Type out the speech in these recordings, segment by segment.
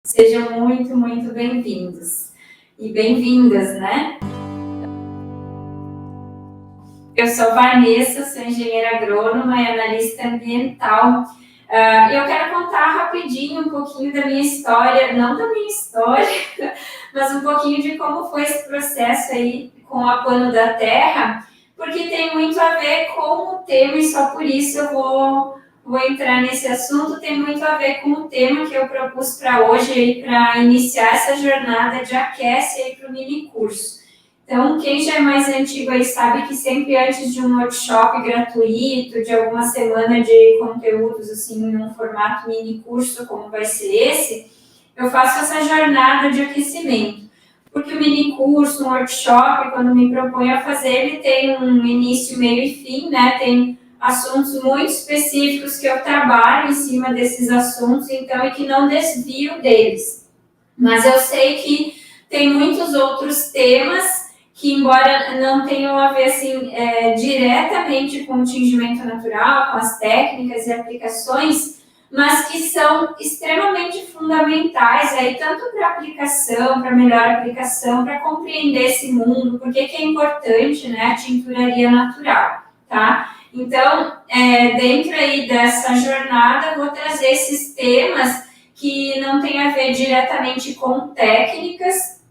Sejam muito, muito bem-vindos e bem-vindas, né? Eu sou Vanessa, sou engenheira agrônoma e analista ambiental. Eu quero contar rapidinho um pouquinho da minha história, não da minha história, mas um pouquinho de como foi esse processo aí com a Pano da Terra, porque tem muito a ver com o tema e só por isso eu vou entrar nesse assunto, tem muito a ver com o tema que eu propus para hoje, para iniciar essa jornada de aquece para o mini curso. Então, quem já é mais antigo aí sabe que sempre antes de um workshop gratuito, de alguma semana de conteúdos, assim, num formato mini curso, como vai ser esse, eu faço essa jornada de aquecimento. Porque o mini curso, um workshop, quando me proponho a fazer, ele tem um início, meio e fim, né? Tem assuntos muito específicos que eu trabalho em cima desses assuntos, então, e que não desvio deles. Mas eu sei que tem muitos outros temas que, embora não tenham a ver assim, diretamente com o tingimento natural, com as técnicas e aplicações, mas que são extremamente fundamentais aí, tanto para aplicação, para melhor aplicação, para compreender esse mundo, porque que é importante, né, a tinturaria natural, tá? Então, dentro aí dessa jornada, eu vou trazer esses temas que não tem a ver diretamente com técnicas,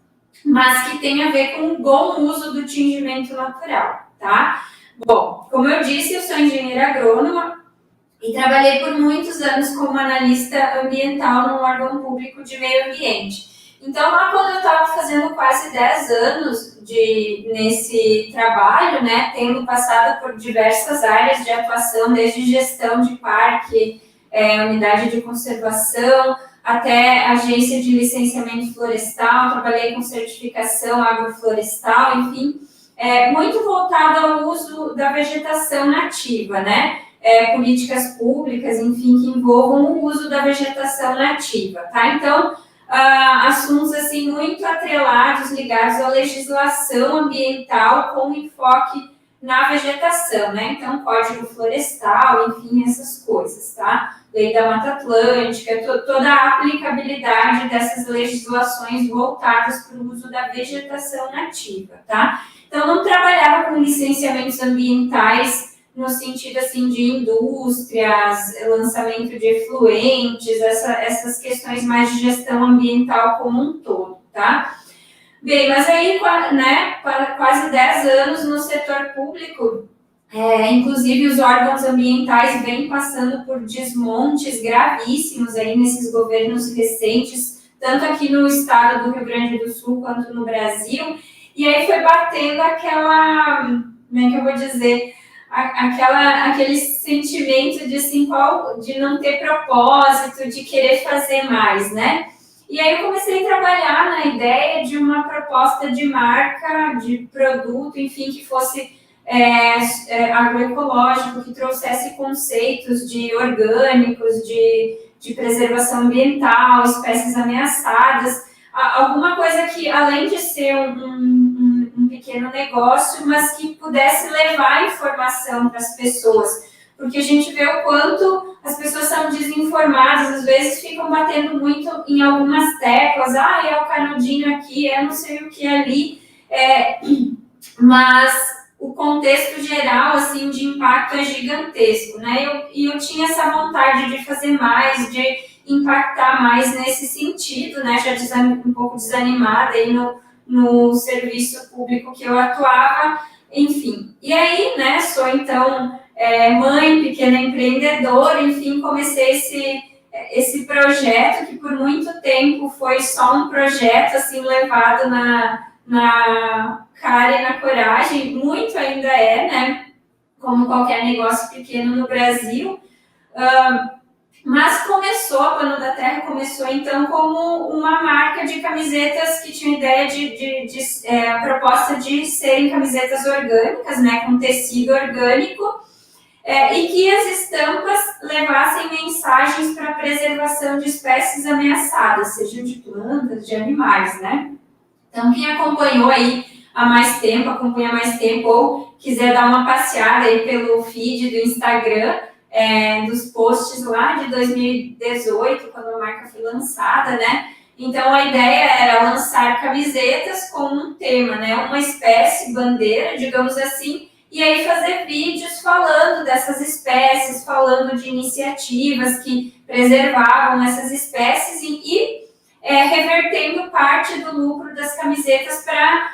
mas que tem a ver com o bom uso do tingimento natural, tá? Bom, como eu disse, eu sou engenheira agrônoma e trabalhei por muitos anos como analista ambiental num órgão público de meio ambiente. Então, lá quando eu estava fazendo quase 10 anos nesse trabalho, né, tendo passado por diversas áreas de atuação, desde gestão de parque, unidade de conservação, até agência de licenciamento florestal, trabalhei com certificação agroflorestal, enfim, muito voltado ao uso da vegetação nativa, né? Políticas públicas, enfim, que envolvam o uso da vegetação nativa, tá? Então, assuntos, assim, muito atrelados, ligados à legislação ambiental com enfoque na vegetação, né? Então, Código Florestal, enfim, essas coisas, tá? Lei da Mata Atlântica, toda a aplicabilidade dessas legislações voltadas para o uso da vegetação nativa, tá? Então, não trabalhava com licenciamentos ambientais no sentido, assim, de indústrias, lançamento de efluentes, essas questões mais de gestão ambiental como um todo, tá? Bem, mas aí, né, quase 10 anos no setor público, inclusive os órgãos ambientais vêm passando por desmontes gravíssimos aí nesses governos recentes, tanto aqui no estado do Rio Grande do Sul quanto no Brasil, e aí foi batendo aquela, como é que eu vou dizer, aquele sentimento de, assim, de não ter propósito, de querer fazer mais, né? E aí eu comecei a trabalhar na ideia de uma proposta de marca, de produto, enfim, que fosse agroecológico, que trouxesse conceitos de orgânicos, de preservação ambiental, espécies ameaçadas, alguma coisa que, além de ser um pequeno negócio, mas que pudesse levar informação para as pessoas. Porque a gente vê o quanto as pessoas são desinformadas, às vezes ficam batendo muito em algumas teclas, é o canudinho aqui, é não sei o que ali, mas o contexto geral, assim, de impacto é gigantesco, né? Eu tinha essa vontade de fazer mais, de impactar mais nesse sentido, né? Já um pouco desanimada aí no serviço público que eu atuava, enfim. E aí, né, sou então mãe, pequena empreendedora, enfim, comecei esse projeto que por muito tempo foi só um projeto, assim, levado na cara e na coragem, muito ainda né, como qualquer negócio pequeno no Brasil, mas a Pano da Terra começou então como uma marca de camisetas que tinha ideia a proposta de serem camisetas orgânicas, né, com tecido orgânico, e que as estampas levassem mensagens para a preservação de espécies ameaçadas, sejam de plantas, de animais, né? Então, quem acompanhou aí acompanha mais tempo, ou quiser dar uma passeada aí pelo feed do Instagram, dos posts lá de 2018, quando a marca foi lançada, né? Então, a ideia era lançar camisetas com um tema, né? Uma espécie, bandeira, digamos assim, e aí fazer vídeos falando dessas espécies, falando de iniciativas que preservavam essas espécies e revertendo parte do lucro das camisetas para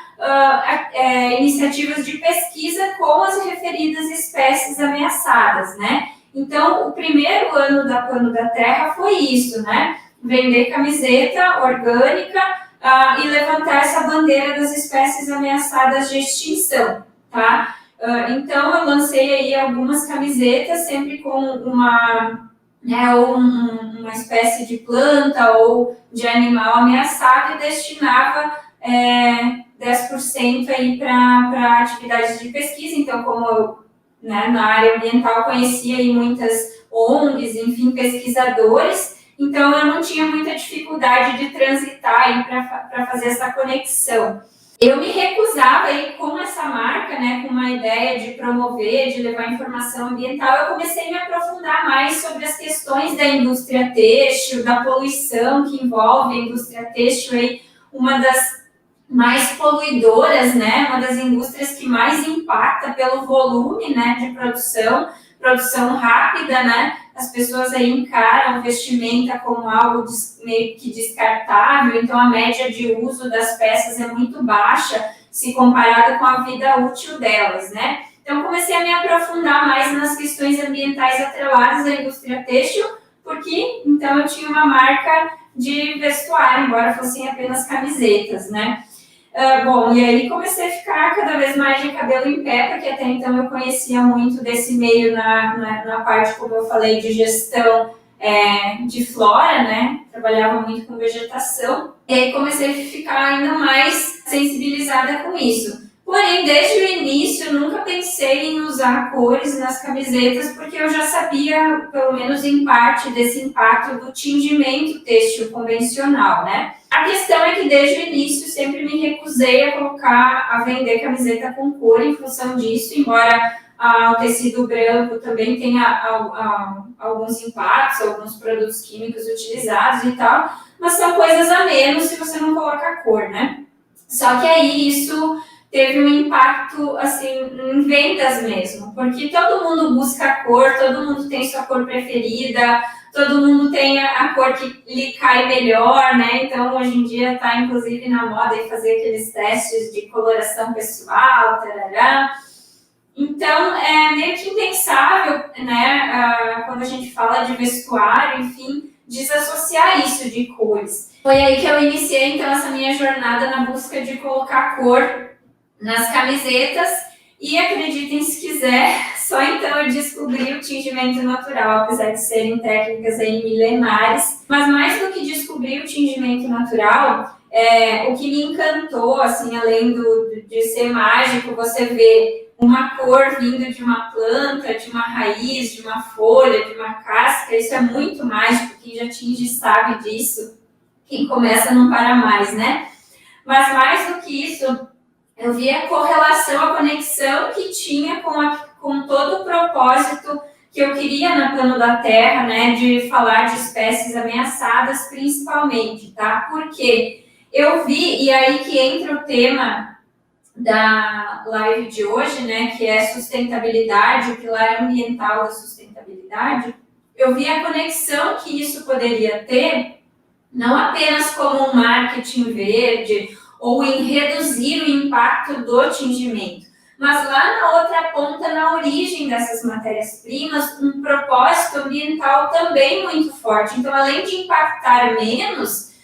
iniciativas de pesquisa com as referidas espécies ameaçadas, né? Então, o primeiro ano da Pano da Terra foi isso, né? Vender camiseta orgânica e levantar essa bandeira das espécies ameaçadas de extinção, tá? Então, eu lancei aí algumas camisetas, sempre com uma espécie de planta ou de animal ameaçado e destinava 10% aí para atividades de pesquisa. Então, como eu, né, na área ambiental, conhecia aí muitas ONGs, enfim, pesquisadores, então eu não tinha muita dificuldade de transitar aí para fazer essa conexão. Eu me recusava aí com essa marca, né, com uma ideia de promover, de levar informação ambiental, eu comecei a me aprofundar mais sobre as questões da indústria têxtil, da poluição que envolve a indústria têxtil, aí, uma das mais poluidoras, né, uma das indústrias que mais impacta pelo volume, né, de produção rápida, né, as pessoas aí encaram vestimenta como algo meio que descartável, então a média de uso das peças é muito baixa se comparada com a vida útil delas, né. Então comecei a me aprofundar mais nas questões ambientais atreladas à indústria têxtil, porque então eu tinha uma marca de vestuário, embora fossem apenas camisetas, né. Bom, e aí comecei a ficar cada vez mais de cabelo em pé, porque até então eu conhecia muito desse meio na parte, como eu falei, de gestão de flora, né? Trabalhava muito com vegetação. E aí comecei a ficar ainda mais sensibilizada com isso. Porém, desde o início, eu nunca pensei em usar cores nas camisetas, porque eu já sabia, pelo menos em parte, desse impacto do tingimento têxtil convencional, né? A questão é que desde o início sempre me recusei a vender camiseta com cor em função disso, embora o tecido branco também tenha alguns impactos, alguns produtos químicos utilizados e tal, mas são coisas a menos se você não coloca cor, né? Só que aí isso teve um impacto, assim, em vendas mesmo, porque todo mundo busca cor, todo mundo tem sua cor preferida, todo mundo tem a cor que lhe cai melhor, né? Então, hoje em dia está, inclusive, na moda fazer aqueles testes de coloração pessoal, tarará. Então, é meio que impensável, né, quando a gente fala de vestuário, enfim, desassociar isso de cores. Foi aí que eu iniciei, então, essa minha jornada na busca de colocar cor nas camisetas e, acreditem se quiser, só então eu descobri o tingimento natural, apesar de serem técnicas aí milenares. Mas mais do que descobrir o tingimento natural, o que me encantou, assim, além de ser mágico, você vê uma cor vindo de uma planta, de uma raiz, de uma folha, de uma casca, isso é muito mágico, quem já tinge sabe disso, quem começa não para mais, né? Mas mais do que isso, eu vi a correlação, a conexão que tinha com todo o propósito que eu queria na Pano da Terra, né, de falar de espécies ameaçadas principalmente, tá? Porque eu vi, e aí que entra o tema da live de hoje, né, que é sustentabilidade, o pilar ambiental da sustentabilidade, eu vi a conexão que isso poderia ter, não apenas como um marketing verde, ou em reduzir o impacto do tingimento, mas lá na outra ponta, na origem dessas matérias-primas, um propósito ambiental também muito forte. Então, além de impactar menos,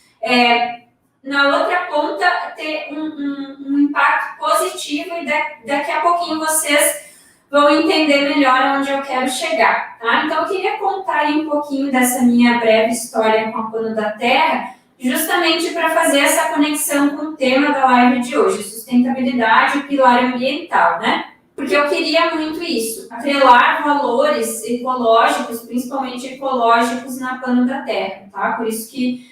na outra ponta ter um impacto positivo e daqui a pouquinho vocês vão entender melhor onde eu quero chegar, tá? Então, eu queria contar aí um pouquinho dessa minha breve história com a Pano da Terra, justamente para fazer essa conexão com o tema da live de hoje, sustentabilidade e pilar ambiental, né? Porque eu queria muito isso, atrelar valores ecológicos, principalmente ecológicos, na Pano da Terra, tá? Por isso que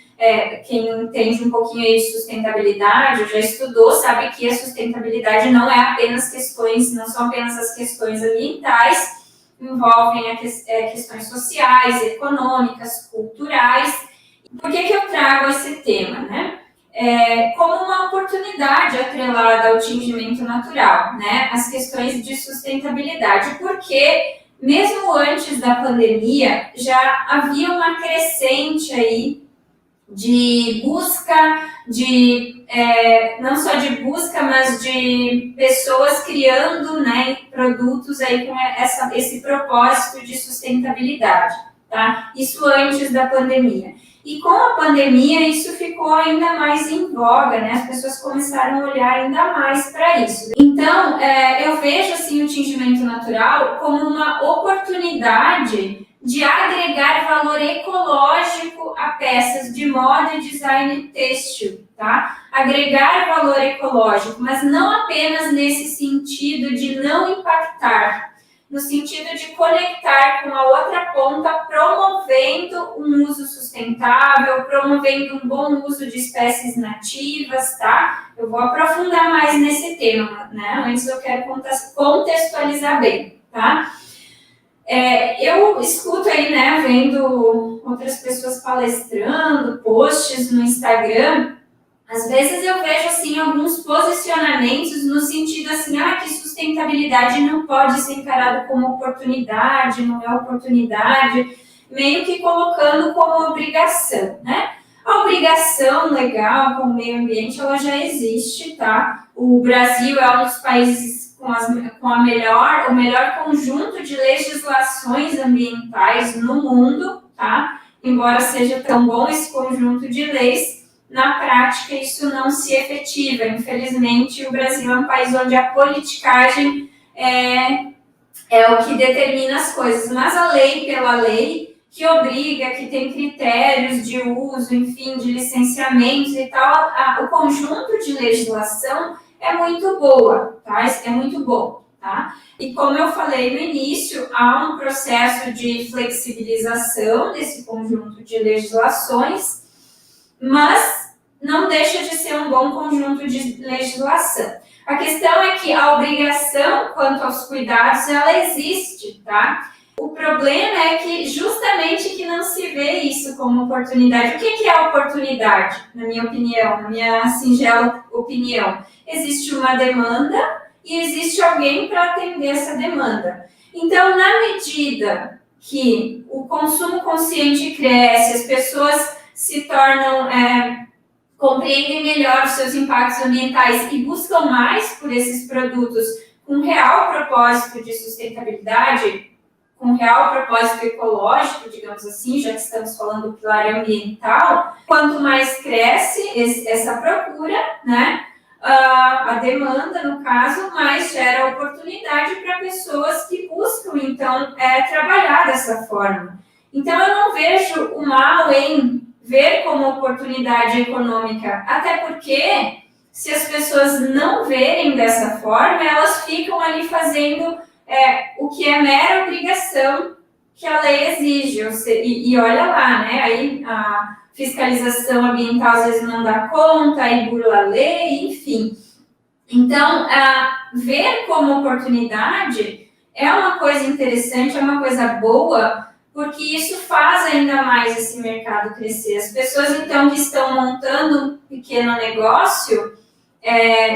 quem entende um pouquinho aí de sustentabilidade, já estudou, sabe que a sustentabilidade não é apenas questões, não são apenas as questões ambientais, envolvem questões sociais, econômicas, culturais, Por que eu trago esse tema, né? Como uma oportunidade atrelada ao tingimento natural, né? As questões de sustentabilidade, porque mesmo antes da pandemia já havia uma crescente aí de busca, não só de busca, mas de pessoas criando, né, produtos aí com esse propósito de sustentabilidade, tá? Isso antes da pandemia. E com a pandemia, isso ficou ainda mais em voga, né? As pessoas começaram a olhar ainda mais para isso. Então, eu vejo assim, o tingimento natural como uma oportunidade de agregar valor ecológico a peças de moda e design têxtil, tá? Agregar valor ecológico, mas não apenas nesse sentido de não impactar, no sentido de conectar com a outra ponta, promovendo um uso sustentável, promovendo um bom uso de espécies nativas, tá? Eu vou aprofundar mais nesse tema, né? Antes eu quero contextualizar bem, tá? Eu escuto aí, né, vendo outras pessoas palestrando, posts no Instagram, às vezes eu vejo, assim, alguns posicionamentos no sentido, assim, que sustentabilidade não pode ser encarada como oportunidade, não é oportunidade, meio que colocando como obrigação, né? A obrigação legal com o meio ambiente, ela já existe, tá? O Brasil é um dos países com o melhor conjunto de legislações ambientais no mundo, tá? Embora seja tão bom esse conjunto de leis, na prática isso não se efetiva. Infelizmente, o Brasil é um país onde a politicagem é o que determina as coisas, mas a lei pela lei, que obriga, que tem critérios de uso, enfim, de licenciamentos e tal, o conjunto de legislação é muito boa, tá? É muito bom, tá? E como eu falei no início, há um processo de flexibilização desse conjunto de legislações, mas não deixa de ser um bom conjunto de legislação. A questão é que a obrigação quanto aos cuidados, ela existe, tá? O problema é que justamente que não se vê isso como oportunidade. O que é oportunidade, na minha opinião, na minha singela opinião? Existe uma demanda e existe alguém para atender essa demanda. Então, na medida que o consumo consciente cresce, as pessoas se tornam, compreendem melhor os seus impactos ambientais e buscam mais por esses produtos com real propósito de sustentabilidade, com real propósito ecológico, digamos assim, já que estamos falando do pilar ambiental, quanto mais cresce essa procura, né, a demanda, no caso, mais gera oportunidade para pessoas que buscam, então, trabalhar dessa forma. Então, eu não vejo o mal em ver como oportunidade econômica, até porque, se as pessoas não verem dessa forma, elas ficam ali fazendo o que é mera obrigação que a lei exige. E olha lá, né? Aí a fiscalização ambiental às vezes não dá conta, aí burla a lei, enfim. Então, ver como oportunidade é uma coisa interessante, é uma coisa boa, porque isso faz ainda mais esse mercado crescer. As pessoas, então, que estão montando um pequeno negócio,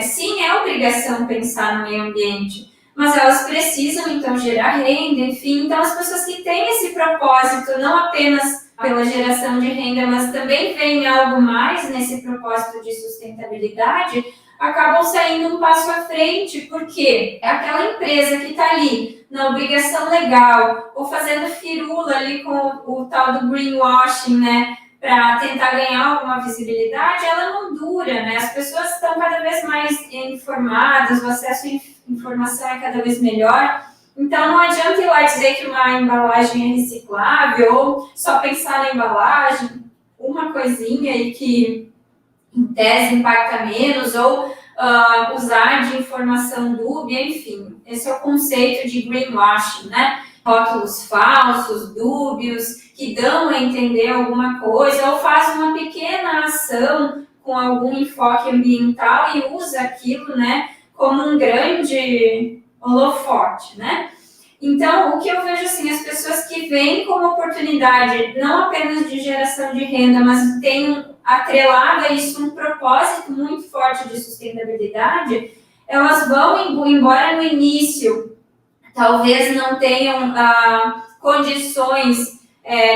sim, é obrigação pensar no meio ambiente, mas elas precisam, então, gerar renda, enfim. Então, as pessoas que têm esse propósito, não apenas pela geração de renda, mas também veem algo mais nesse propósito de sustentabilidade, acabam saindo um passo à frente, porque é aquela empresa que está ali na obrigação legal, ou fazendo firula ali com o tal do greenwashing, né, para tentar ganhar alguma visibilidade, ela não dura, né? As pessoas estão cada vez mais informadas, o acesso à informação é cada vez melhor. Então, não adianta ir lá dizer que uma embalagem é reciclável, ou só pensar na embalagem, uma coisinha aí que, em tese, impacta menos, ou usar de informação dúbia, enfim. Esse é o conceito de greenwashing, né? Rótulos falsos, dúbios, que dão a entender alguma coisa, ou faz uma pequena ação com algum enfoque ambiental e usa aquilo, né, como um grande holofote, né? Então, o que eu vejo assim, as pessoas que veem como oportunidade, não apenas de geração de renda, mas têm atrelado a isso um propósito muito forte de sustentabilidade, elas vão, embora no início, talvez não tenham condições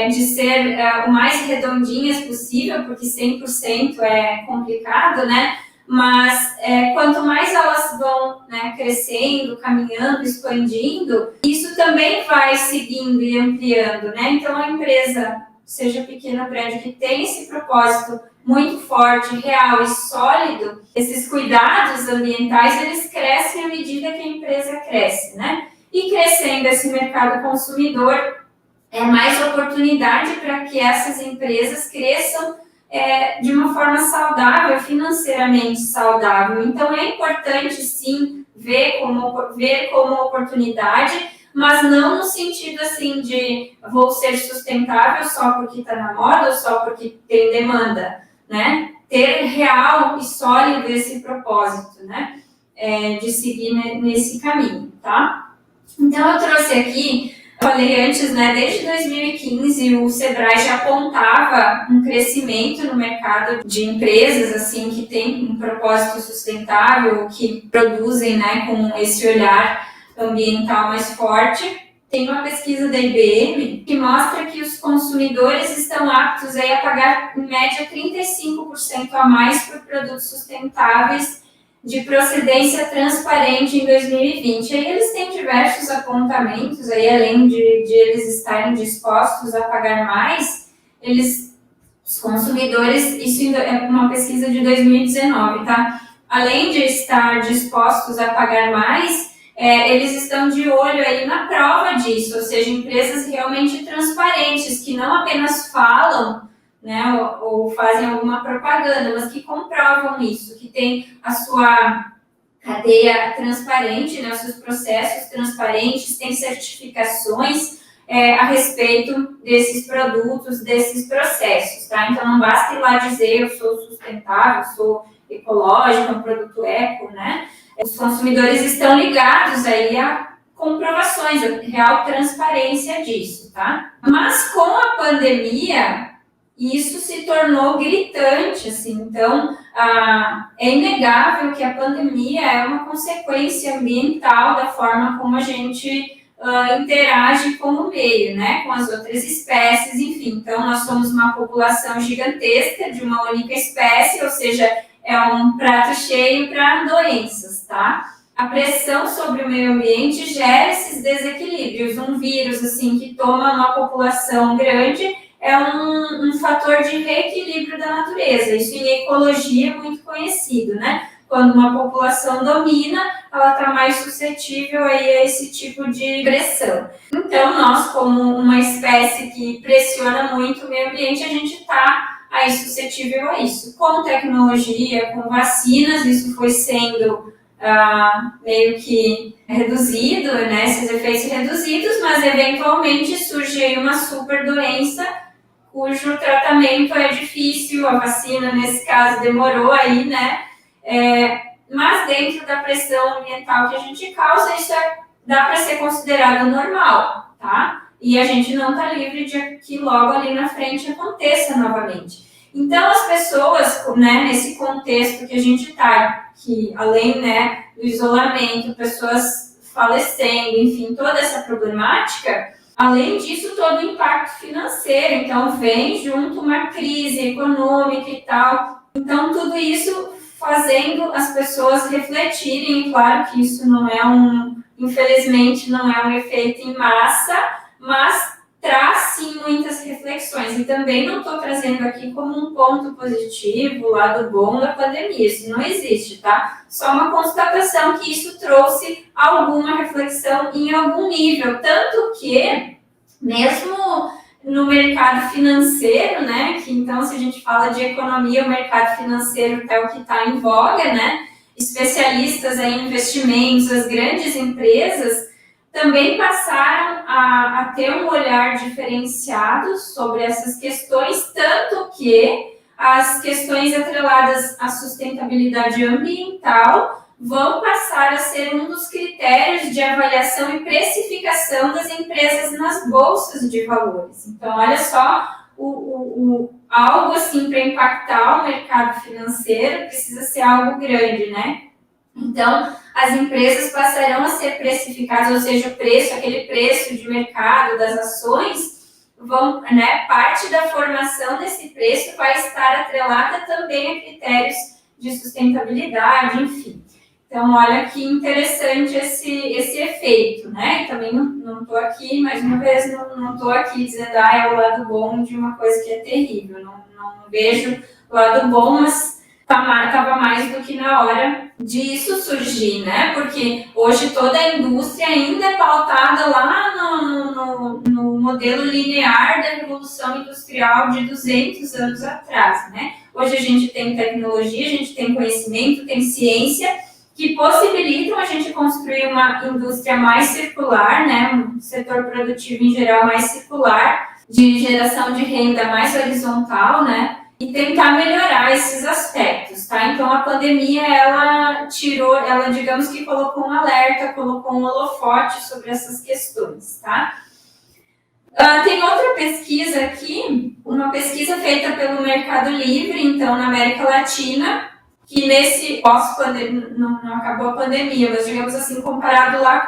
de ser o mais redondinhas possível, porque 100% é complicado, né? Mas quanto mais elas vão, né, crescendo, caminhando, expandindo, isso também vai seguindo e ampliando, né? Então, a empresa, seja pequena ou grande, que tem esse propósito muito forte, real e sólido, esses cuidados ambientais, eles crescem à medida que a empresa cresce, né? E crescendo esse mercado consumidor, é mais oportunidade para que essas empresas cresçam de uma forma saudável, financeiramente saudável. Então, é importante, sim, ver como oportunidade, mas não no sentido, assim, de vou ser sustentável só porque está na moda ou só porque tem demanda, né? Ter real e sólido esse propósito, né? De seguir nesse caminho, tá? Então, eu trouxe aqui, falei antes, né, desde 2015 o Sebrae já apontava um crescimento no mercado de empresas, assim, que tem um propósito sustentável, que produzem, né, com esse olhar ambiental mais forte. Tem uma pesquisa da IBM que mostra que os consumidores estão aptos aí a pagar, em média, 35% a mais por produtos sustentáveis de procedência transparente em 2020. Aí eles têm diversos apontamentos, aí, além de eles estarem dispostos a pagar mais, os consumidores, isso é uma pesquisa de 2019, tá? Além de estar dispostos a pagar mais, eles estão de olho aí na prova disso, ou seja, empresas realmente transparentes, que não apenas falam, né, ou fazem alguma propaganda, mas que comprovam isso, que tem a sua cadeia transparente, né, os seus processos transparentes, tem certificações a respeito desses produtos, desses processos, tá? Então, não basta ir lá dizer eu sou sustentável, sou ecológico, um produto eco, né? Os consumidores estão ligados aí a comprovações, a real transparência disso, tá? Mas com a pandemia, isso se tornou gritante, assim, então é inegável que a pandemia é uma consequência ambiental da forma como a gente interage com o meio, né, com as outras espécies, enfim. Então, nós somos uma população gigantesca de uma única espécie, ou seja, é um prato cheio para doenças, tá? A pressão sobre o meio ambiente gera esses desequilíbrios. Um vírus, assim, que toma uma população grande é um fator de reequilíbrio da natureza. Isso em ecologia é muito conhecido, né? Quando uma população domina, ela está mais suscetível aí a esse tipo de pressão. Então, nós, como uma espécie que pressiona muito o meio ambiente, a gente está aí suscetível a isso. Com tecnologia, com vacinas, isso foi sendo meio que reduzido, né? Esses efeitos reduzidos, mas eventualmente surge aí uma super doença cujo tratamento é difícil, a vacina, nesse caso, demorou aí, né? Mas dentro da pressão ambiental que a gente causa, isso dá para ser considerado normal, tá? E a gente não está livre de que logo ali na frente aconteça novamente. Então, as pessoas, né, nesse contexto que a gente está, que além, né, do isolamento, pessoas falecendo, enfim, toda essa problemática, além disso, todo o impacto financeiro, então vem junto uma crise econômica e tal. Então, tudo isso fazendo as pessoas refletirem, e claro que isso não é infelizmente, não é um efeito em massa, mas traz sim muitas reflexões. E também não estou trazendo aqui como um ponto positivo, lado bom da pandemia, isso não existe, tá? Só uma constatação que isso trouxe alguma reflexão em algum nível, tanto que, mesmo no mercado financeiro, né, que então se a gente fala de economia, o mercado financeiro é o que está em voga, né, especialistas em investimentos, as grandes empresas, também passaram a ter um olhar diferenciado sobre essas questões, tanto que as questões atreladas à sustentabilidade ambiental vão passar a ser um dos critérios de avaliação e precificação das empresas nas bolsas de valores. Então, olha só, algo assim para impactar o mercado financeiro precisa ser algo grande, né? Então, as empresas passarão a ser precificadas, ou seja, o preço, aquele preço de mercado das ações, parte da formação desse preço vai estar atrelada também a critérios de sustentabilidade, enfim. Então, olha que interessante esse efeito, né? E também não estou aqui, mais uma vez, não estou aqui dizendo, é o lado bom de uma coisa que é terrível. Não vejo o lado bom, mas estava mais do que na hora disso surgir, né? Porque hoje toda a indústria ainda é pautada lá no modelo linear da Revolução Industrial de 200 anos atrás, né? Hoje a gente tem tecnologia, a gente tem conhecimento, tem ciência, que possibilitam a gente construir uma indústria mais circular, né? Um setor produtivo em geral mais circular, de geração de renda mais horizontal, né? E tentar melhorar esses aspectos, tá? Então, a pandemia, ela digamos que colocou um alerta, colocou um holofote sobre essas questões, tá? Tem outra pesquisa aqui, uma pesquisa feita pelo Mercado Livre, então, na América Latina, que nesse pós-pandemia, não acabou a pandemia, mas digamos assim, comparado lá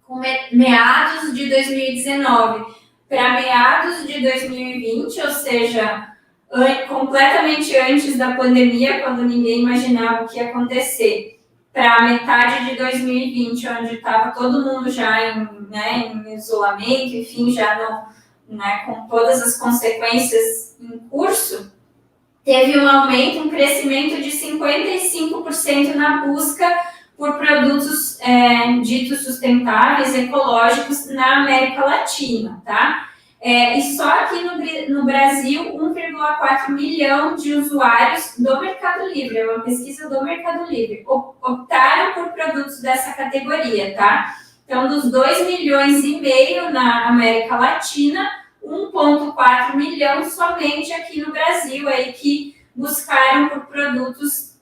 com meados de 2019 para meados de 2020, ou seja, completamente antes da pandemia, quando ninguém imaginava o que ia acontecer, para metade de 2020, onde estava todo mundo já em isolamento, enfim, já com todas as consequências em curso, teve um aumento, um crescimento de 55% na busca por produtos ditos sustentáveis, ecológicos na América Latina, tá? E só aqui no Brasil, 1,4 milhão de usuários do Mercado Livre, é uma pesquisa do Mercado Livre, optaram por produtos dessa categoria, tá? Então, dos 2,5 milhões na América Latina, 1,4 milhão somente aqui no Brasil, aí que buscaram por produtos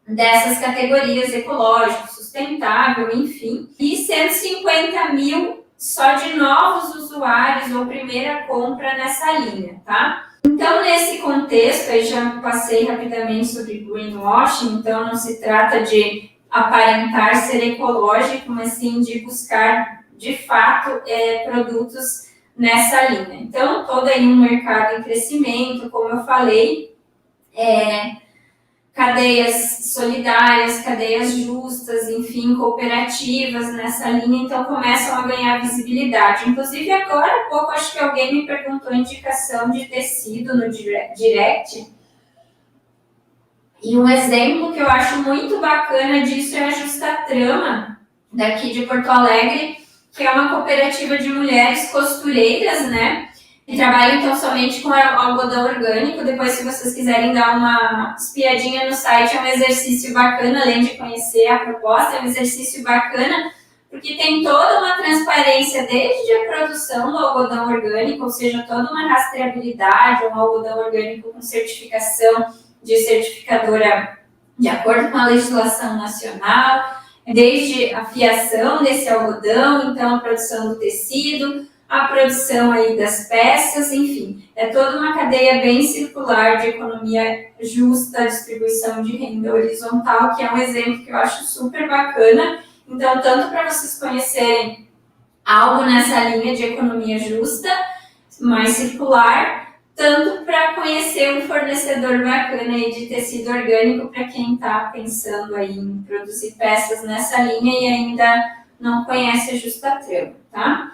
dessas categorias ecológico, sustentável, enfim, e 150 mil só de novos usuários ou primeira compra nessa linha, tá? Então, nesse contexto, aí já passei rapidamente sobre greenwashing, então não se trata de aparentar ser ecológico, mas sim de buscar, de fato, produtos nessa linha. Então, todo aí um mercado em crescimento, como eu falei, cadeias solidárias, cadeias justas, enfim, cooperativas nessa linha, então começam a ganhar visibilidade. Inclusive, agora há pouco, acho que alguém me perguntou indicação de tecido no direct, e um exemplo que eu acho muito bacana disso é a Justa Trama, daqui de Porto Alegre, que é uma cooperativa de mulheres costureiras, né? E trabalham então somente com algodão orgânico. Depois, se vocês quiserem dar uma espiadinha no site, é um exercício bacana, além de conhecer a proposta, é um exercício bacana, porque tem toda uma transparência desde a produção do algodão orgânico, ou seja, toda uma rastreabilidade, um algodão orgânico com certificação de certificadora de acordo com a legislação nacional, desde a fiação desse algodão, então a produção do tecido, a produção aí das peças, enfim, é toda uma cadeia bem circular de economia justa, distribuição de renda horizontal, que é um exemplo que eu acho super bacana. Então, tanto para vocês conhecerem algo nessa linha de economia justa, mais circular, tanto para conhecer um fornecedor bacana aí de tecido orgânico para quem está pensando aí em produzir peças nessa linha e ainda não conhece a Justa Trama, tá?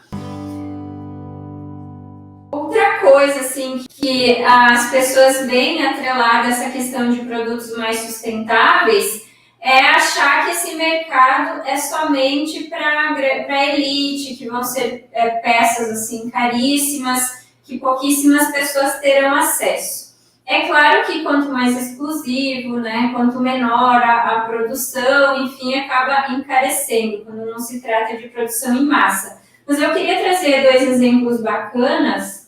Outra coisa, assim, que as pessoas veem atrelada a essa questão de produtos mais sustentáveis é achar que esse mercado é somente para elite, que vão ser peças, assim, caríssimas, que pouquíssimas pessoas terão acesso. É claro que quanto mais exclusivo, né, quanto menor a produção, enfim, acaba encarecendo, quando não se trata de produção em massa. Mas eu queria trazer 2 exemplos bacanas,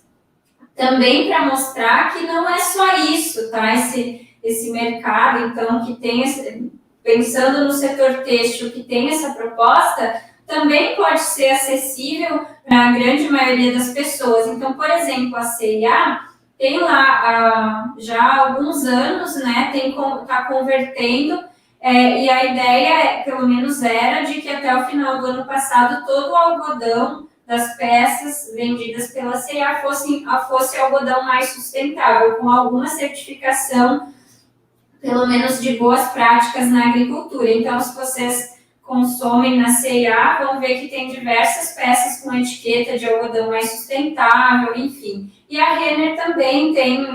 também para mostrar que não é só isso, tá? Esse mercado, então, que tem pensando no setor têxtil que tem essa proposta, também pode ser acessível para a grande maioria das pessoas. Então, por exemplo, a C&A tem lá já há alguns anos, né, está convertendo, e a ideia, pelo menos era, de que até o final do ano passado todo o algodão das peças vendidas pela C&A fosse algodão mais sustentável, com alguma certificação, pelo menos de boas práticas na agricultura. Então, se vocês consomem na C&A, vão ver que tem diversas peças com etiqueta de algodão mais sustentável, enfim. E a Renner também tem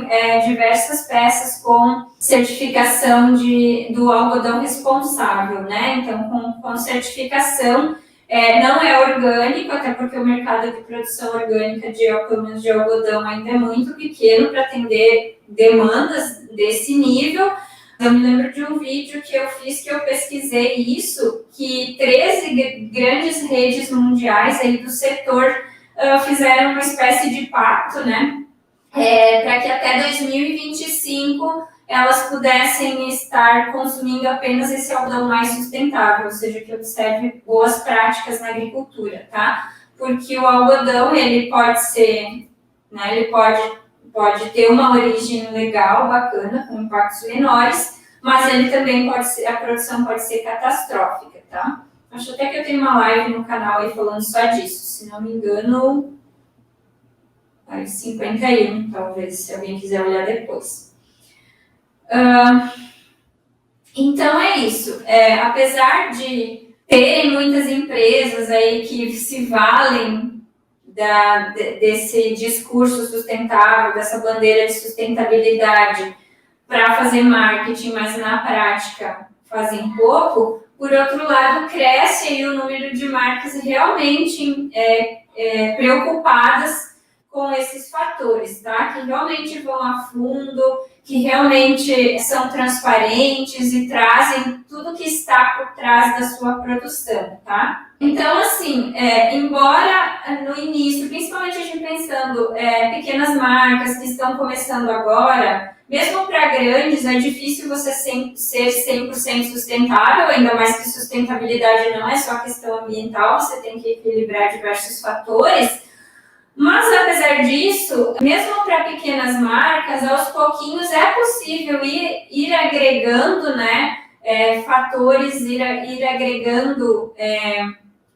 diversas peças com certificação do algodão responsável, né? Então, com certificação, não é orgânico, até porque o mercado de produção orgânica, pelo menos de algodão, ainda é muito pequeno para atender demandas desse nível. Eu me lembro de um vídeo que eu fiz, que eu pesquisei isso, que 13 grandes redes mundiais aí do setor fizeram uma espécie de pacto, né, para que até 2025 elas pudessem estar consumindo apenas esse algodão mais sustentável, ou seja, que observe boas práticas na agricultura, tá? Porque o algodão, ele pode ser, né, ele pode ter uma origem legal, bacana, com impactos menores, mas ele também a produção pode ser catastrófica, tá? Acho até que eu tenho uma live no canal aí falando só disso, se não me engano, 51, talvez, se alguém quiser olhar depois. Então é isso. Apesar de terem muitas empresas aí que se valem desse discurso sustentável, dessa bandeira de sustentabilidade para fazer marketing, mas na prática fazem pouco, por outro lado, cresce aí o número de marcas realmente preocupadas com esses fatores, tá? Que realmente vão a fundo, que realmente são transparentes e trazem tudo que está por trás da sua produção, tá? Então, assim, embora no início, principalmente a gente pensando pequenas marcas que estão começando agora, mesmo para grandes, é difícil você ser 100% sustentável, ainda mais que sustentabilidade não é só questão ambiental, você tem que equilibrar diversos fatores. Mas, apesar disso, mesmo para pequenas marcas, aos pouquinhos é possível ir agregando, né, fatores, ir agregando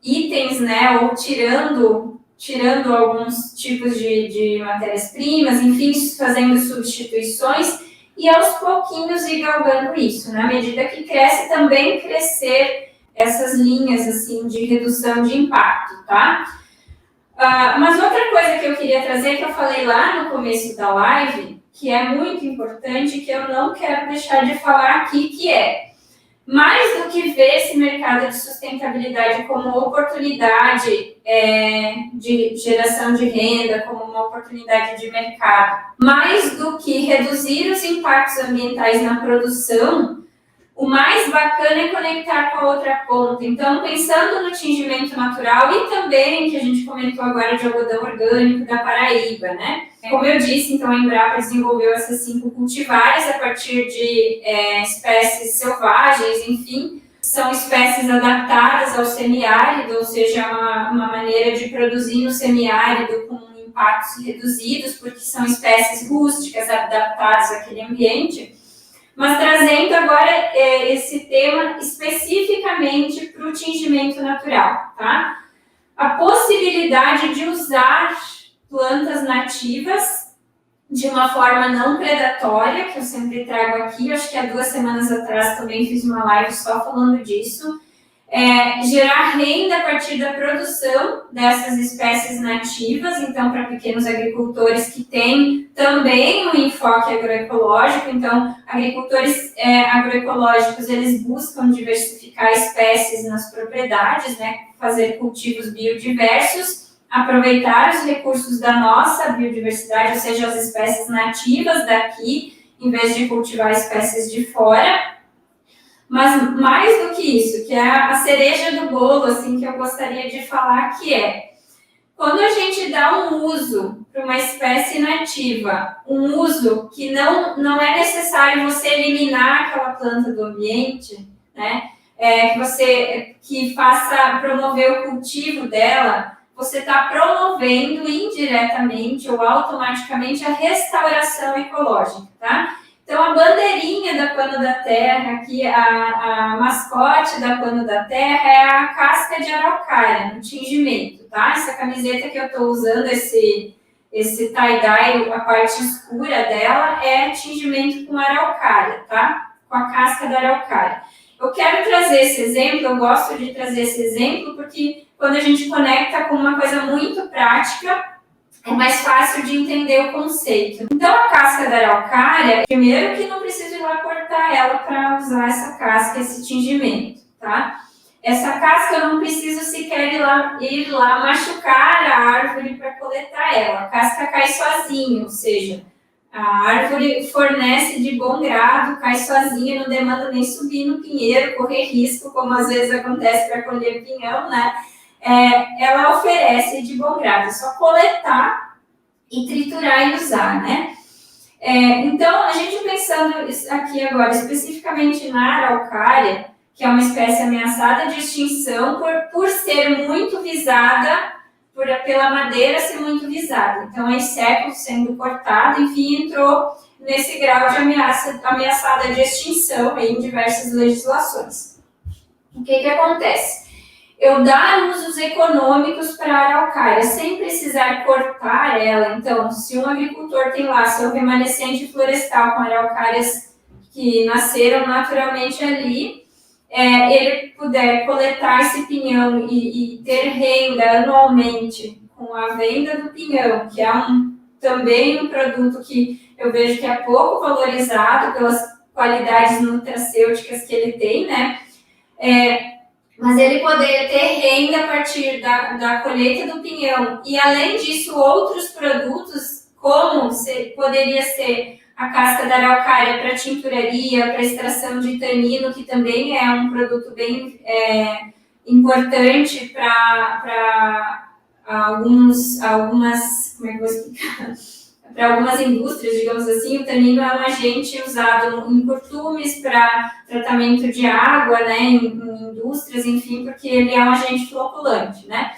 itens, né, ou tirando alguns tipos de matérias-primas, enfim, fazendo substituições, e aos pouquinhos ir galgando isso. Na medida que cresce, também crescer essas linhas, assim, de redução de impacto, tá? Mas outra coisa que eu queria trazer, que eu falei lá no começo da live, que é muito importante, que eu não quero deixar de falar aqui, que mais do que ver esse mercado de sustentabilidade como oportunidade de geração de renda, como uma oportunidade de mercado, mais do que reduzir os impactos ambientais na produção, o mais bacana é conectar com a outra ponta. Então, pensando no tingimento natural e também, que a gente comentou agora, de algodão orgânico da Paraíba, né? Como eu disse, então, a Embrapa desenvolveu essas 5 cultivares a partir de espécies selvagens, enfim. São espécies adaptadas ao semiárido, ou seja, uma maneira de produzir no semiárido com impactos reduzidos, porque são espécies rústicas adaptadas àquele ambiente. Mas trazendo agora esse tema especificamente para o tingimento natural, tá? A possibilidade de usar plantas nativas de uma forma não predatória, que eu sempre trago aqui, acho que há 2 semanas atrás também fiz uma live só falando disso, gerar renda a partir da produção dessas espécies nativas, então para pequenos agricultores que têm também um enfoque agroecológico, então agricultores agroecológicos, eles buscam diversificar espécies nas propriedades, né, fazer cultivos biodiversos, aproveitar os recursos da nossa biodiversidade, ou seja, as espécies nativas daqui, em vez de cultivar espécies de fora. Mas mais do que isso, que é a cereja do bolo, assim, que eu gostaria de falar, que quando a gente dá um uso para uma espécie nativa, um uso que não é necessário você eliminar aquela planta do ambiente, né? Que faça promover o cultivo dela, você está promovendo indiretamente ou automaticamente a restauração ecológica, tá? Então, a bandeirinha da Pano da Terra, aqui, a mascote da Pano da Terra é a casca de araucária, no tingimento, tá? Essa camiseta que eu estou usando, esse tie-dye, a parte escura dela, é tingimento com araucária, tá? Com a casca da araucária. Eu quero trazer esse exemplo, eu gosto de trazer esse exemplo, porque quando a gente conecta com uma coisa muito prática, é mais fácil de entender o conceito. Então, a casca da araucária, primeiro que não preciso ir lá cortar ela para usar essa casca, esse tingimento, tá? Essa casca eu não preciso sequer ir lá machucar a árvore para coletar ela. A casca cai sozinha, ou seja, a árvore fornece de bom grado, cai sozinha, não demanda nem subir no pinheiro, correr risco, como às vezes acontece para colher pinhão, né? Ela oferece de bom grado, é só coletar e triturar e usar, né? Então, a gente pensando aqui agora especificamente na araucária, que é uma espécie ameaçada de extinção por ser muito visada, pela madeira ser muito visada. Então, há séculos sendo cortada, enfim, entrou nesse grau de ameaçada de extinção em diversas legislações. O que acontece? Eu dar usos econômicos para a araucária, sem precisar cortar ela. Então, se um agricultor tem lá seu remanescente florestal com araucárias que nasceram naturalmente ali, ele puder coletar esse pinhão e ter renda anualmente com a venda do pinhão, que é também um produto que eu vejo que é pouco valorizado pelas qualidades nutracêuticas que ele tem, né? Mas ele poderia ter renda a partir da colheita do pinhão. E, além disso, outros produtos, como poderia ser a casca da araucária para tinturaria, para extração de tanino, que também é um produto bem importante para algumas, como é que eu vou explicar? Para algumas indústrias, digamos assim, o tanino é um agente usado em curtumes para tratamento de água, né, em indústrias, enfim, porque ele é um agente floculante, né?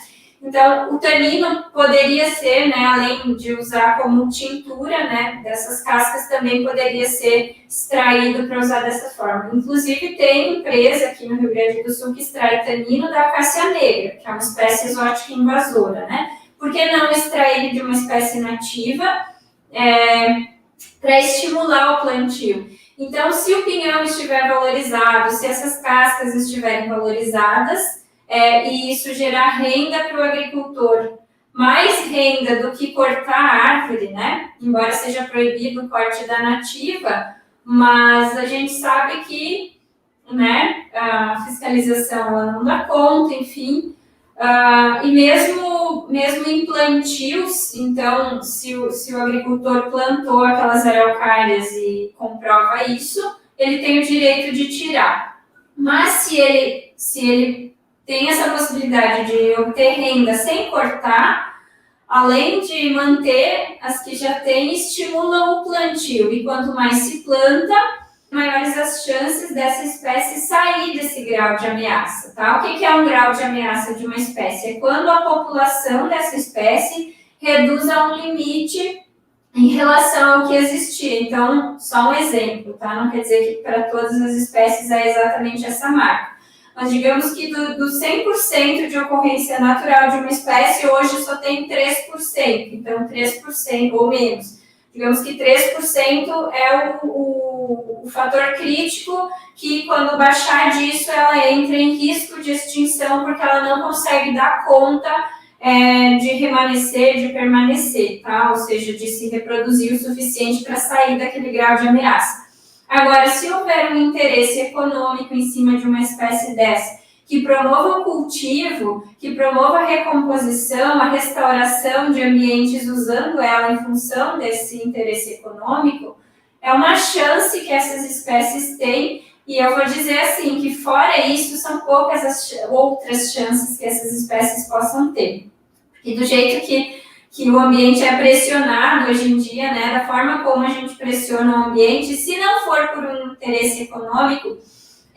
Então, o tanino poderia ser, né, além de usar como tintura, né, dessas cascas, também poderia ser extraído para usar dessa forma. Inclusive, tem empresa aqui no Rio Grande do Sul que extrai tanino da acácia negra, que é uma espécie exótica invasora, né? Por que não extrair de uma espécie nativa para estimular o plantio? Então, se o pinhão estiver valorizado, se essas cascas estiverem valorizadas, e isso gerar renda para o agricultor, mais renda do que cortar a árvore, né? Embora seja proibido o corte da nativa, mas a gente sabe que, né, a fiscalização ela não dá conta, enfim. E mesmo em plantios, então, se o agricultor plantou aquelas araucárias e comprova isso, ele tem o direito de tirar. Mas se ele tem essa possibilidade de obter renda sem cortar, além de manter as que já tem, estimula o plantio. E quanto mais se planta, maiores as chances dessa espécie sair desse grau de ameaça, tá? O que é um grau de ameaça de uma espécie? É quando a população dessa espécie reduz a um limite em relação ao que existia. Então, só um exemplo, tá? Não quer dizer que para todas as espécies é exatamente essa marca. Mas digamos que do 100% de ocorrência natural de uma espécie, hoje só tem 3%. Então, 3% ou menos. Digamos que 3% é o fator crítico que, quando baixar disso, ela entra em risco de extinção, porque ela não consegue dar conta de remanescer, de permanecer, tá? Ou seja, de se reproduzir o suficiente para sair daquele grau de ameaça. Agora, se houver um interesse econômico em cima de uma espécie dessa, que promova o cultivo, que promova a recomposição, a restauração de ambientes usando ela em função desse interesse econômico, é uma chance que essas espécies têm, e eu vou dizer assim, que fora isso, são poucas as outras chances que essas espécies possam ter. E do jeito que o ambiente é pressionado hoje em dia, né, da forma como a gente pressiona o ambiente, se não for por um interesse econômico,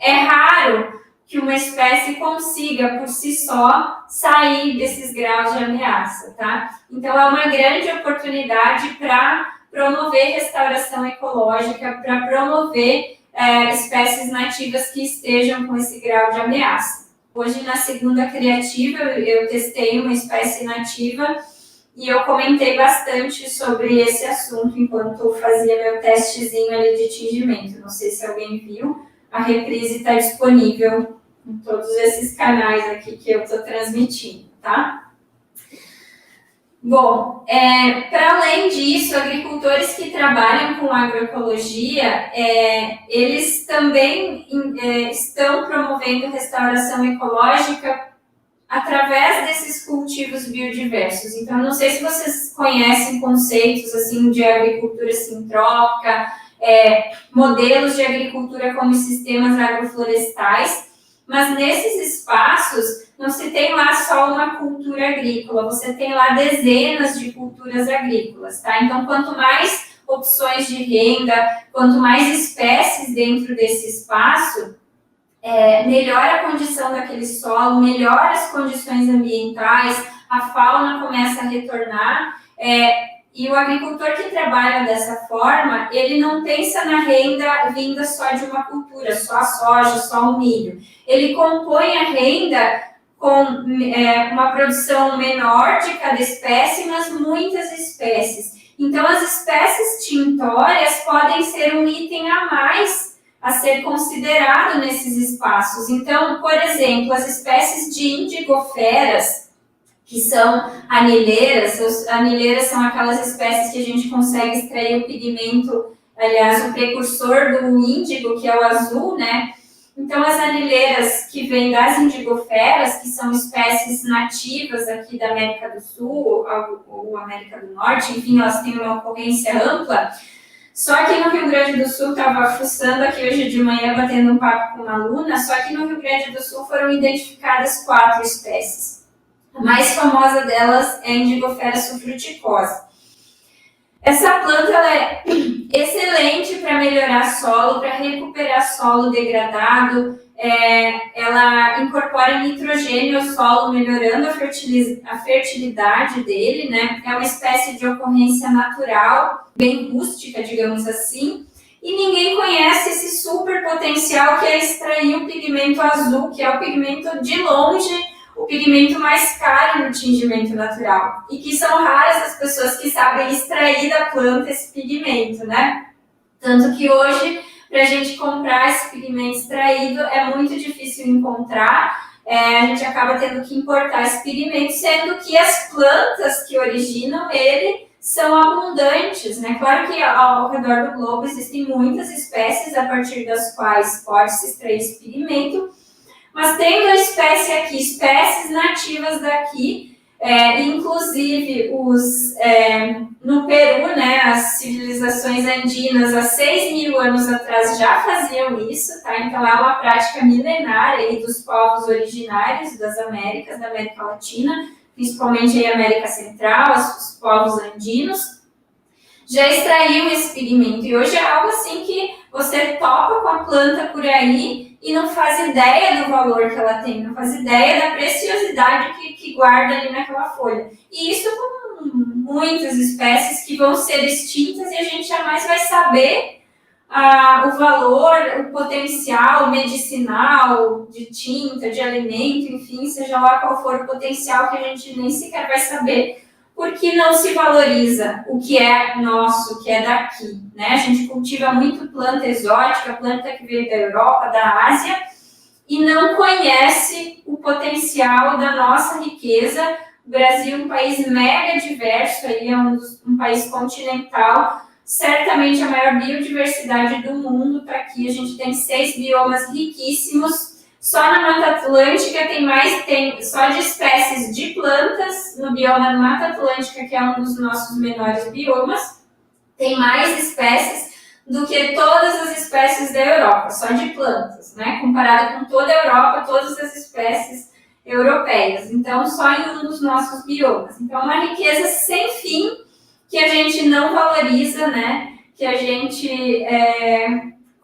é raro que uma espécie consiga, por si só, sair desses graus de ameaça, tá? Então, é uma grande oportunidade para promover restauração ecológica, para promover espécies nativas que estejam com esse grau de ameaça. Hoje, na segunda criativa, eu testei uma espécie nativa e eu comentei bastante sobre esse assunto enquanto fazia meu testezinho ali de tingimento. Não sei se alguém viu, a reprise está disponível em todos esses canais aqui que eu estou transmitindo, tá? Bom, para além disso, agricultores que trabalham com agroecologia, eles também estão promovendo restauração ecológica através desses cultivos biodiversos. Então, não sei se vocês conhecem conceitos assim de agricultura sintrópica, modelos de agricultura como sistemas agroflorestais, mas nesses espaços não se tem lá só uma cultura agrícola, você tem lá dezenas de culturas agrícolas, tá? Então, quanto mais opções de renda, quanto mais espécies dentro desse espaço, melhora a condição daquele solo, melhora as condições ambientais, a fauna começa a retornar, e o agricultor que trabalha dessa forma, ele não pensa na renda vinda só de uma cultura, só a soja, só o milho. Ele compõe a renda com uma produção menor de cada espécie, mas muitas espécies. Então, as espécies tintórias podem ser um item a mais a ser considerado nesses espaços. Então, por exemplo, as espécies de indigoferas, que são anilheiras. As anilheiras são aquelas espécies que a gente consegue extrair o pigmento, aliás, o precursor do índigo, que é o azul, né? Então, as anilheiras que vêm das indigoferas, que são espécies nativas aqui da América do Sul ou América do Norte, enfim, elas têm uma ocorrência ampla. Só que no Rio Grande do Sul, estava fuçando aqui hoje de manhã, batendo um papo com uma aluna, só que no Rio Grande do Sul foram identificadas 4 espécies. A mais famosa delas é a Indigofera sulfruticosa. Essa planta ela é excelente para melhorar solo, para recuperar solo degradado, ela incorpora nitrogênio ao solo, melhorando a fertilidade dele, né? É uma espécie de ocorrência natural, bem rústica, digamos assim, e ninguém conhece esse super potencial que é extrair o pigmento azul, que é o pigmento de longe, o pigmento mais caro no tingimento natural, e que são raras as pessoas que sabem extrair da planta esse pigmento, né? Tanto que hoje, para a gente comprar esse pigmento extraído, é muito difícil encontrar, a gente acaba tendo que importar esse pigmento, sendo que as plantas que originam ele são abundantes, né? Claro que ao redor do globo existem muitas espécies a partir das quais pode-se extrair esse pigmento, mas tendo a espécie aqui, espécies nativas daqui, inclusive no Peru, né, as civilizações andinas há 6.000 anos atrás já faziam isso, tá? Então é uma prática milenar aí dos povos originários das Américas, da América Latina, principalmente aí América Central, os povos andinos, já extraíam esse pigmento. E hoje é algo assim que você topa com a planta por aí e não faz ideia do valor que ela tem, não faz ideia da preciosidade que guarda ali naquela folha. E isso com muitas espécies que vão ser extintas e a gente jamais vai saber o valor, o potencial medicinal de tinta, de alimento, enfim, seja lá qual for o potencial que a gente nem sequer vai saber, porque não se valoriza o que é nosso, o que é daqui, né? A gente cultiva muito planta exótica, planta que veio da Europa, da Ásia, e não conhece o potencial da nossa riqueza. O Brasil é um país mega diverso, aí é um país continental, certamente a maior biodiversidade do mundo está aqui. A gente tem 6 biomas riquíssimos. Só na Mata Atlântica tem só de espécies de plantas, no bioma da Mata Atlântica, que é um dos nossos menores biomas, tem mais espécies do que todas as espécies da Europa, só de plantas, né? Comparada com toda a Europa, todas as espécies europeias. Então, só em um dos nossos biomas. Então, é uma riqueza sem fim que a gente não valoriza, né? Que a gente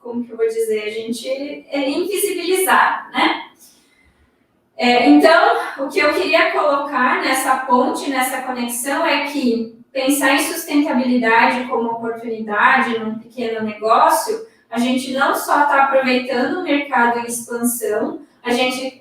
como que eu vou dizer, a gente é invisibilizado, né? Então, o que eu queria colocar nessa ponte, nessa conexão, é que pensar em sustentabilidade como oportunidade num pequeno negócio, a gente não só está aproveitando o mercado em expansão,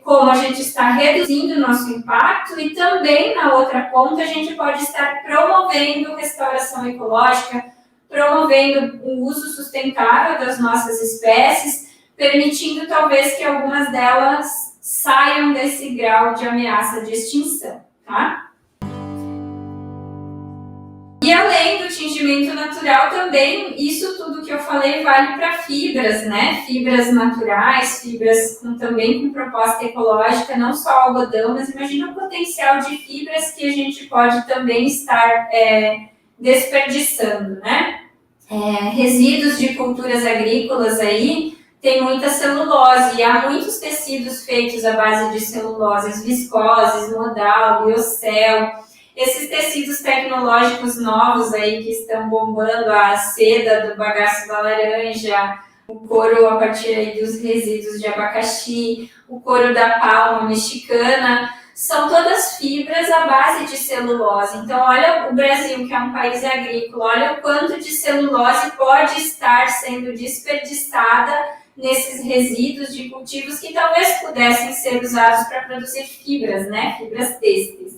como a gente está reduzindo o nosso impacto, e também, na outra ponta, a gente pode estar promovendo restauração ecológica, promovendo o uso sustentável das nossas espécies, permitindo talvez que algumas delas saiam desse grau de ameaça de extinção, tá? E além do tingimento natural também, isso tudo que eu falei vale para fibras, né? Fibras naturais, fibras também com proposta ecológica, não só algodão, mas imagina o potencial de fibras que a gente pode também estar desperdiçando, né? Resíduos de culturas agrícolas aí, tem muita celulose, e há muitos tecidos feitos à base de celuloses viscoses, modal, biocel. Esses tecidos tecnológicos novos aí que estão bombando, a seda do bagaço da laranja, o couro a partir aí dos resíduos de abacaxi, o couro da palma mexicana, são todas fibras à base de celulose. Então, olha o Brasil, que é um país agrícola, olha o quanto de celulose pode estar sendo desperdiçada nesses resíduos de cultivos que talvez pudessem ser usados para produzir fibras, né? Fibras têxteis.